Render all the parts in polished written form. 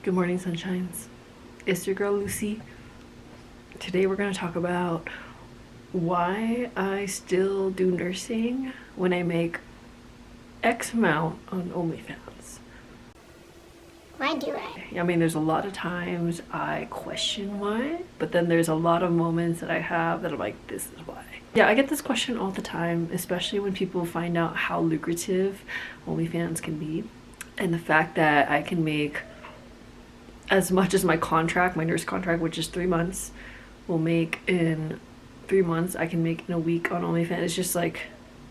Good morning, sunshines. It's your girl Lucy. Today we're going to talk about why I still do nursing when I make X amount on OnlyFans. Why do I? I mean, there's a lot of times I question why, but then there's a lot of moments that I have that I'm like, this is why. Yeah, I get this question all the time, especially when people find out how lucrative OnlyFans can be. And the fact that I can make as much as my contract, my nurse contract, which is 3 months, will make in 3 months, I can make in a week on OnlyFans. It's just like,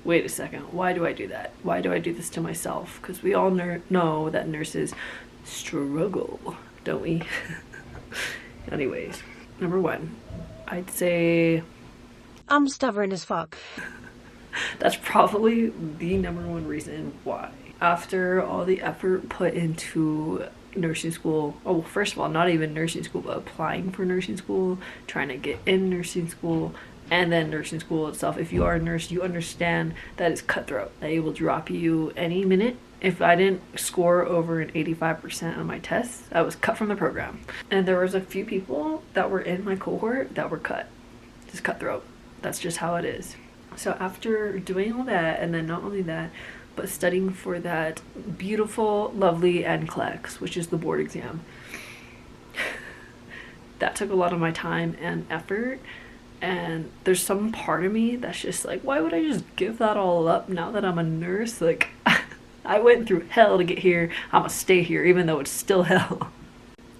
wait a second, why do I do that? Why do I do this to myself? Because we all know that nurses struggle, don't we? Anyways, number one, I'd say I'm stubborn as fuck. that's probably the number one reason why. After all the effort put into nursing school, oh, first of all, not even nursing school, but applying for nursing school, trying to get in nursing school, and then nursing school itself. If you are a nurse, you understand that it's cutthroat, that it will drop you any minute. If I didn't score over an 85% on my tests, I was cut from the program. And there was a few people that were in my cohort that were cut. Just cutthroat. That's just how it is. So after doing all that, and then not only that, but studying for that beautiful, lovely NCLEX, which is the board exam. That took a lot of my time and effort, and there's some part of me that's just like, why would I just give that all up now that I'm a nurse? Like, I went through hell to get here, I'm gonna stay here even though it's still hell.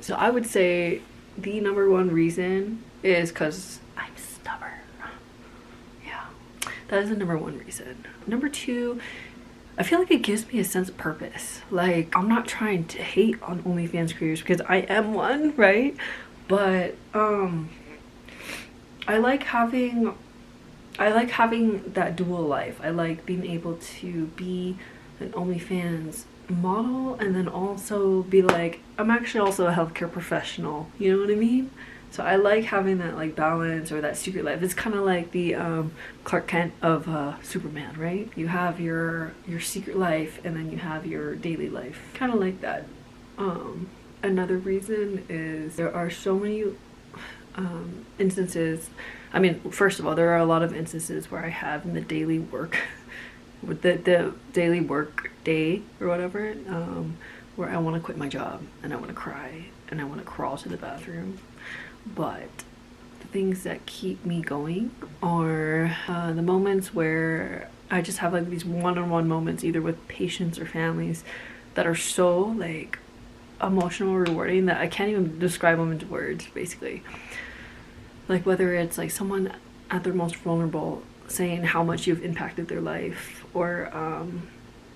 So I would say the number one reason is because I'm stubborn. Yeah, that is the number one reason. Number two, I feel like it gives me a sense of purpose. Like, I'm not trying to hate on OnlyFans creators because I am one, right? But I like having that dual life. I like being able to be an OnlyFans model and then also be like, I'm actually also a healthcare professional. You know what I mean? So I like having that like balance or that secret life. It's kind of like the Clark Kent of Superman, right? You have your secret life and then you have your daily life. Kind of like that. Another reason is there are so many instances. I mean, first of all, there are a lot of instances where I have in the daily work, with the daily work day or whatever, where I want to quit my job and I want to cry and I want to crawl to the bathroom. But the things that keep me going are the moments where I just have like these one-on-one moments, either with patients or families, that are so like emotional, rewarding, that I can't even describe them into words, basically. Like whether it's like someone at their most vulnerable saying how much you've impacted their life, or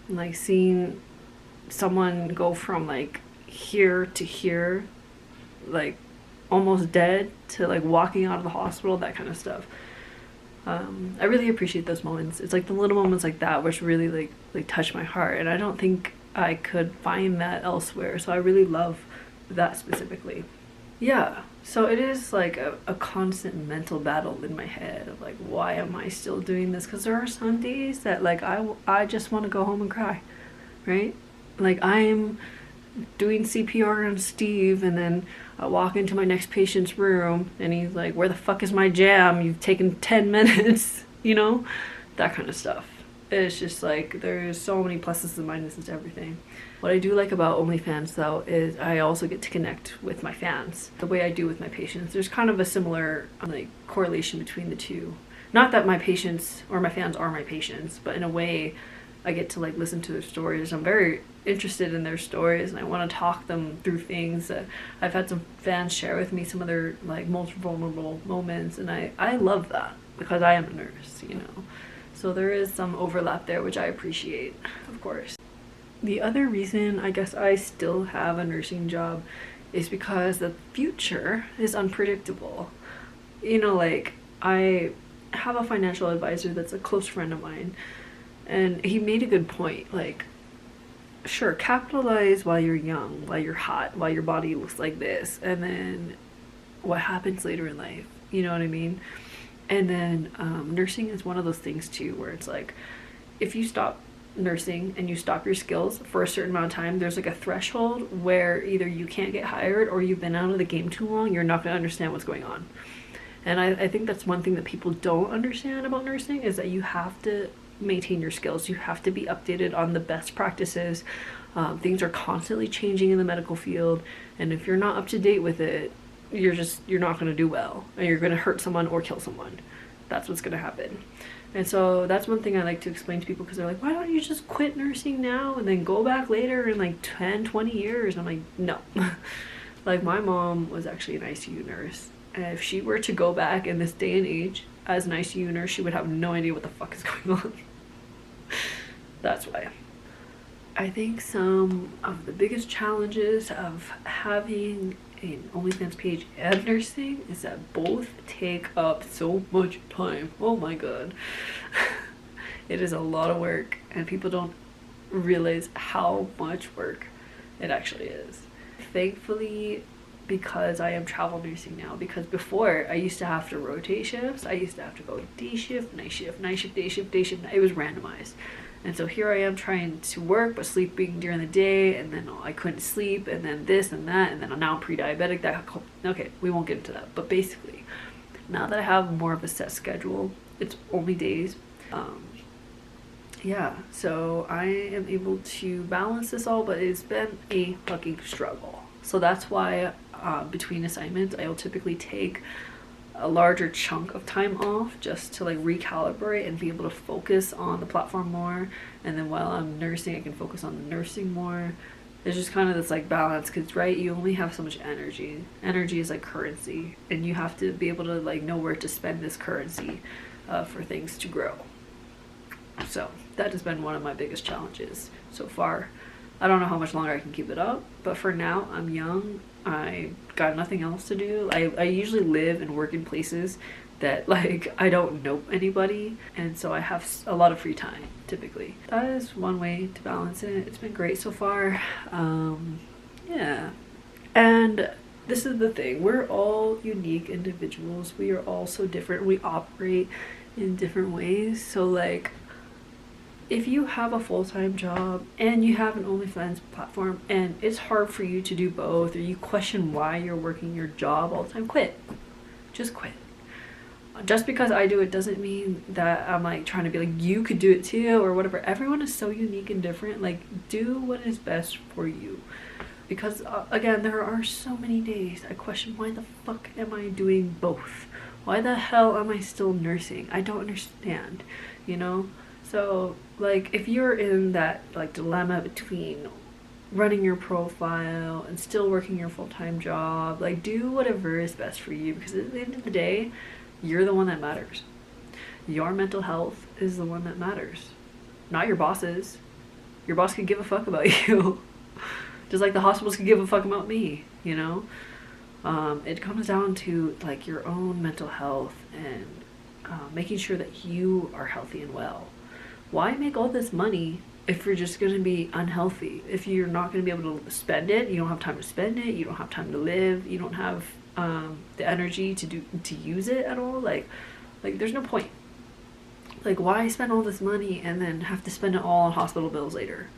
like seeing someone go from like here to here, like almost dead, to like walking out of the hospital, that kind of stuff. I really appreciate those moments. It's like the little moments like that which really like touch my heart, and I don't think I could find that elsewhere, so I really love that specifically. Yeah, so it is like a constant mental battle in my head of like, why am I still doing this? Because there are some days that like I just want to go home and cry, right? Like I'm doing CPR on Steve, and then I walk into my next patient's room and he's like, where the fuck is my jam? You've taken 10 minutes, you know? That kind of stuff. It's just like, there's so many pluses and minuses to everything. What I do like about OnlyFans though is I also get to connect with my fans the way I do with my patients. There's kind of a similar like correlation between the two. Not that my patients or my fans are my patients, but in a way I get to like listen to their stories. I'm very interested in their stories and I want to talk them through things. I've had some fans share with me some of their like most vulnerable moments, and I love that because I am a nurse, you know. So there is some overlap there, which I appreciate, of course. The other reason I guess I still have a nursing job is because the future is unpredictable. You know, like I have a financial advisor that's a close friend of mine, and he made a good point. Like, sure, capitalize while you're young, while you're hot, while your body looks like this, and then what happens later in life, you know what I mean? And then nursing is one of those things too, where it's like, if you stop nursing and you stop your skills for a certain amount of time, there's like a threshold where either you can't get hired or you've been out of the game too long, you're not going to understand what's going on. And I think that's one thing that people don't understand about nursing, is that you have to maintain your skills. You have to be updated on the best practices. Things are constantly changing in the medical field, and if you're not up to date with it, you're not going to do well, and you're going to hurt someone or kill someone. That's what's going to happen. And so that's one thing I like to explain to people, because they're like, why don't you just quit nursing now and then go back later in like 10-20 years? I'm like, no. Like, my mom was actually an ICU nurse, and if she were to go back in this day and age as an ICU nurse, she would have no idea what the fuck is going on. That's why. I think some of the biggest challenges of having an OnlyFans page and nursing is that both take up so much time. Oh my god. It is a lot of work, and people don't realize how much work it actually is. Thankfully, because I am travel nursing now, because before I used to have to rotate shifts. I used to have to go day shift, night shift, night shift, day shift, day shift. It was randomized. And so here I am trying to work but sleeping during the day, and then I couldn't sleep, and then this and that, and then now I'm pre-diabetic. Okay, we won't get into that. But basically, now that I have more of a set schedule, it's only days. Yeah, so I am able to balance this all, but it's been a fucking struggle. So that's why between assignments, I will typically take a larger chunk of time off just to like recalibrate and be able to focus on the platform more. And then while I'm nursing, I can focus on the nursing more. There's just kind of this like balance, because right, you only have so much energy. Energy is like currency, and you have to be able to like know where to spend this currency for things to grow. So that has been one of my biggest challenges so far. I don't know how much longer I can keep it up, but for now, I'm young. I got nothing else to do. I usually live and work in places that like I don't know anybody, and so I have a lot of free time typically. That is one way to balance it. It's been great so far. Yeah. And this is the thing, we're all unique individuals. We are all so different. We operate in different ways. So like, if you have a full-time job and you have an OnlyFans platform and it's hard for you to do both, or you question why you're working your job all the time, quit. Just quit. Just because I do it doesn't mean that I'm like trying to be like, you could do it too or whatever. Everyone is so unique and different. Like, do what is best for you. Because again, there are so many days I question, why the fuck am I doing both? Why the hell am I still nursing? I don't understand, you know? So like, if you're in that like dilemma between running your profile and still working your full-time job, like, do whatever is best for you, because at the end of the day, you're the one that matters. Your mental health is the one that matters, not your bosses. Your boss could give a fuck about you. Just like the hospitals could give a fuck about me, you know? It comes down to like your own mental health and making sure that you are healthy and well. Why make all this money if you're just going to be unhealthy? If you're not going to be able to spend it, you don't have time to spend it, you don't have time to live, you don't have the energy to use it at all. Like there's no point. Like, why spend all this money and then have to spend it all on hospital bills later?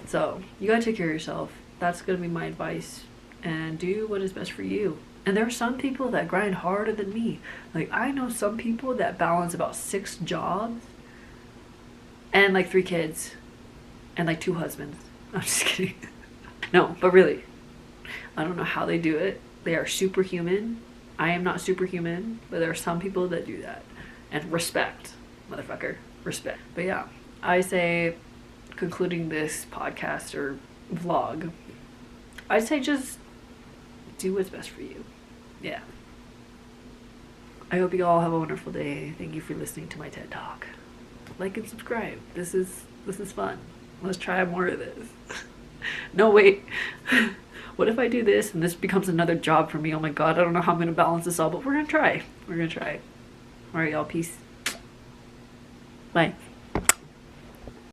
So you gotta take care of yourself. That's gonna be my advice, and do what is best for you. And there are some people that grind harder than me. Like, I know some people that balance about 6 jobs and like 3 kids and like 2 husbands. I'm just kidding. No, but really, I don't know how they do it. They are superhuman. I am not superhuman, but there are some people that do that. And respect, motherfucker, respect. But yeah, I say, concluding this podcast or vlog, I'd say just do what's best for you. Yeah. I hope you all have a wonderful day. Thank you for listening to my TED Talk. Like and subscribe. This is fun. Let's try more of this. No, wait. What if I do this and this becomes another job for me? Oh my god, I don't know how I'm gonna balance this all, but we're gonna try. We're gonna try. Alright, y'all, peace. Bye.